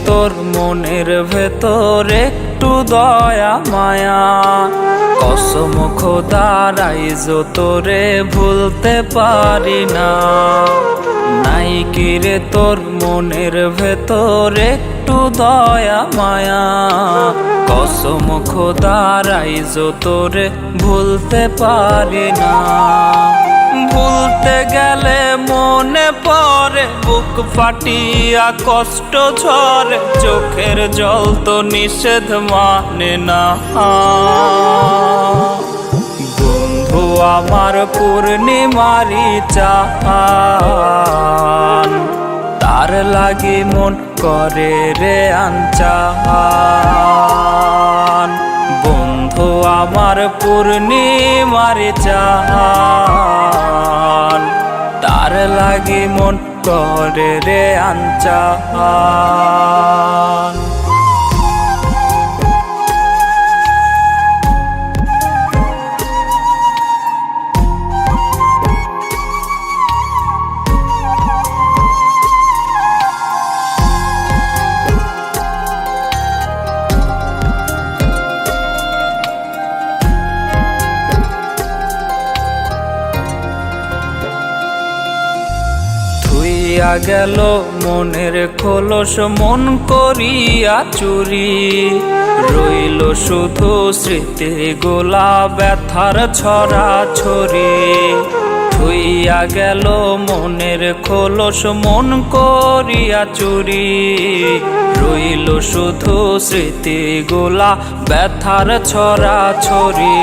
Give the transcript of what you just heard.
তোর মনের ভেতর একটু দয়া মায়া, কসম খোদার আইজো তোরে ভুলতে পারি না। নাই কি রে তোর মনের ভেতর একটু দয়া মায়া, কসম খোদার আইজো তোরে ভুলতে পারি না। ভুলতে গেলে মনে পড়ে বুক ফাটিয়া কষ্ট ঝরে, চোখের জল তো নিষেধ মানে না। বন্ধু আমার পূর্ণিমারি চাঁদ, তার লাগি মন করে রে আনচান। বন্ধু আমার পূর্ণিমারি চাঁদ, তার লাগি মন করে রে আনচান। থুইয়া গেল মনের খোলস মন করিয়া চুরি, রইল শুধু স্মৃতি গোলা ব্যথার ছড়া ছড়ি। থুইয়া গেল মনের খোলস মন করিয়া চুরি, রইল শুধু স্মৃতি গোলা ব্যথার ছড়া ছড়ি।